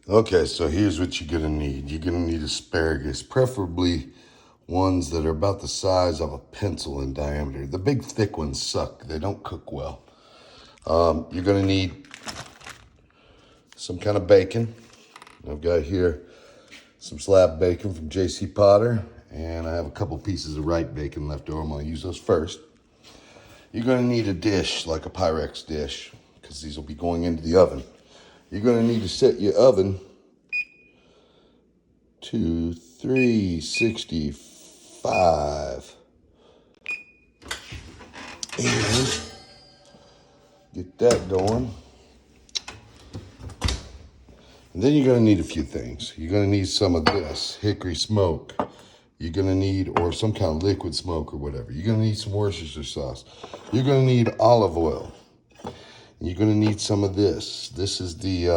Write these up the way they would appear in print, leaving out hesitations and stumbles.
Okay, so here's what you're gonna need. You're gonna need asparagus, preferably ones that are about the size of a pencil in diameter. The big thick ones suck, they don't cook well. You're gonna need some kind of bacon. I've got here some slab bacon from J.C. Potter, and I have a couple pieces of Wright bacon left over. I'm gonna use those first. You're gonna need a dish, like a Pyrex dish, because these will be going into the oven. You're gonna need to set your oven to 365 and get that going. And then you're gonna need a few things. You're gonna need some of this hickory smoke. You're gonna need, or some kind of liquid smoke or whatever. You're gonna need some Worcestershire sauce. You're gonna need olive oil. And you're gonna need some of this. This is the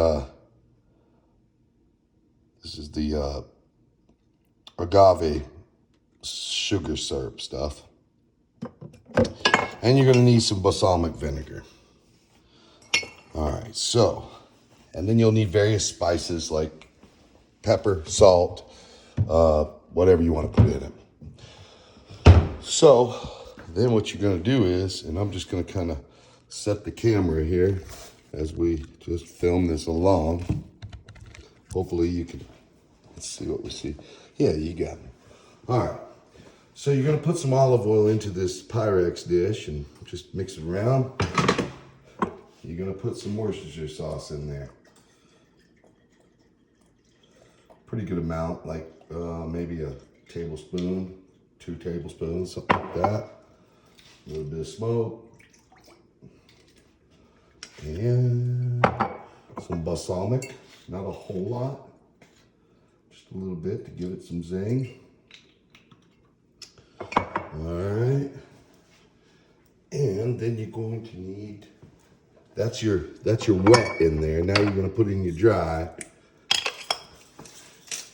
agave sugar syrup stuff. And you're gonna need some balsamic vinegar. All right, so, and then you'll need various spices like pepper, salt, whatever you want to put in it. So then what you're going to do is, and I'm just going to kind of set the camera here as we just film this along. Hopefully you can, let's see what we see. Yeah, you got it. All right. So you're going to put some olive oil into this Pyrex dish and just mix it around. You're going to put some Worcestershire sauce in there. Pretty good amount, like maybe a tablespoon, 2 tablespoons, something like that. A little bit of smoke. And some balsamic, not a whole lot. Just a little bit to give it some zing. All right. And then you're going to need, that's your wet in there. Now you're going to put in your dry.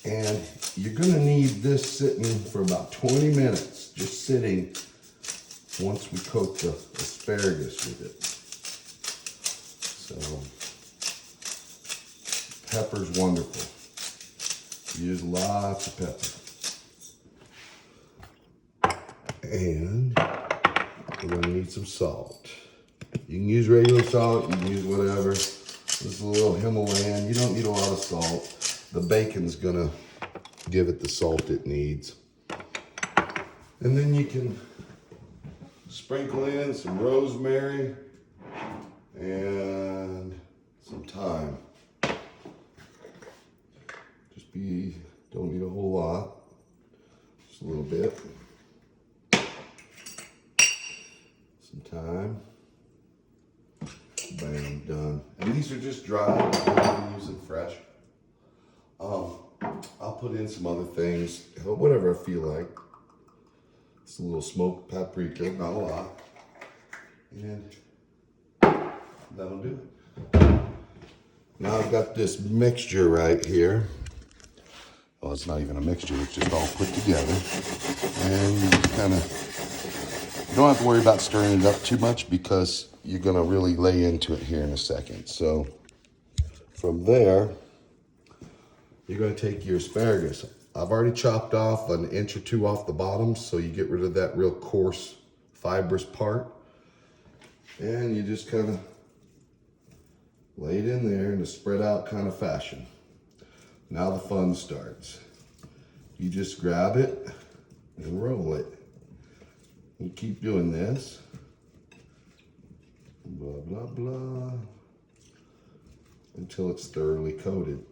And you're gonna need this sitting for about 20 minutes, just sitting once we coat the asparagus with it. So, pepper's wonderful. Use lots of pepper. And we're gonna need some salt. You can use regular salt, you can use whatever. This is a little Himalayan, you don't need a lot of salt. The bacon's gonna give it the salt it needs. And then you can sprinkle in some rosemary and some thyme. Don't need a whole lot, just a little bit. Some thyme. Bam, done. And these are just dry, I'm not gonna use them fresh. I'll put in some other things, whatever I feel like. It's a little smoked paprika, not a lot. And that'll do it. Now I've got this mixture right here. Well, it's not even a mixture, it's just all put together. And you just kind of, you don't have to worry about stirring it up too much because you're gonna really lay into it here in a second. So from there, you're going to take your asparagus. I've already chopped off an inch or 2 off the bottom, so you get rid of that real coarse, fibrous part. And you just kind of lay it in there in a spread out kind of fashion. Now the fun starts. You just grab it and roll it. You keep doing this. Blah, blah, blah. Until it's thoroughly coated.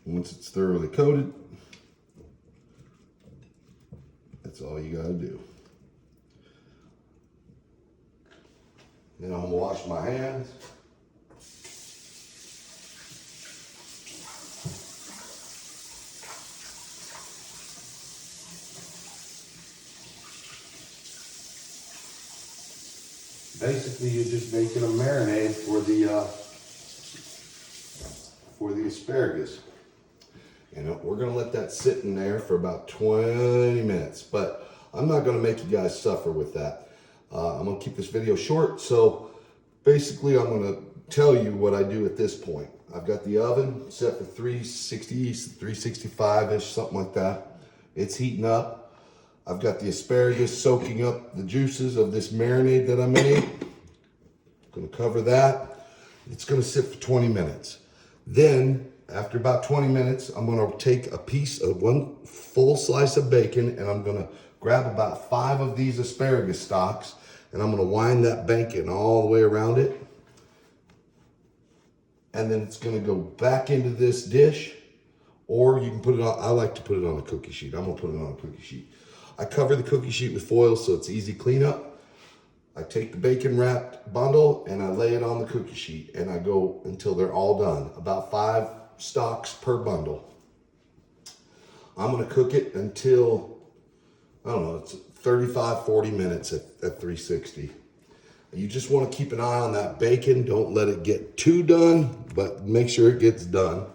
Once it's thoroughly coated, that's all you gotta do. Then I'm gonna wash my hands. Basically, you're just making a marinade for the asparagus. And we're gonna let that sit in there for about 20 minutes, but I'm not gonna make you guys suffer with that. I'm gonna keep this video short, so basically I'm gonna tell you what I do at this point. I've got the oven set for 360, 365-ish, something like that. It's heating up. I've got the asparagus soaking up the juices of this marinade that I made. Gonna cover that. It's gonna sit for 20 minutes. Then, after about 20 minutes, I'm gonna take a piece of one full slice of bacon and I'm gonna grab about 5 of these asparagus stalks and I'm gonna wind that bacon all the way around it. And then it's gonna go back into this dish, or you can put it on, I like to put it on a cookie sheet. I'm gonna put it on a cookie sheet. I cover the cookie sheet with foil so it's easy cleanup. I take the bacon wrapped bundle and I lay it on the cookie sheet and I go until they're all done. About 5 stalks per bundle. I'm gonna cook it until, I don't know, it's 35, 40 minutes at 360. You just wanna keep an eye on that bacon. Don't let it get too done, but make sure it gets done.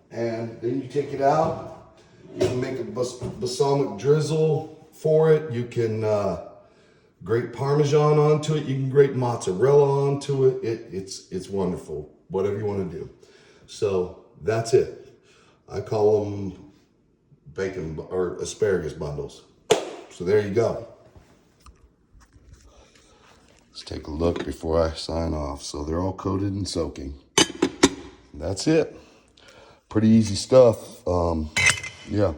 And then you take it out. You can make a balsamic drizzle for it. You can, grate Parmesan onto it. You can grate mozzarella onto it. It's wonderful. Whatever you want to do. So that's it. I call them bacon or asparagus bundles. So there you go. Let's take a look before I sign off. So they're all coated and soaking. That's it. Pretty easy stuff. Yeah.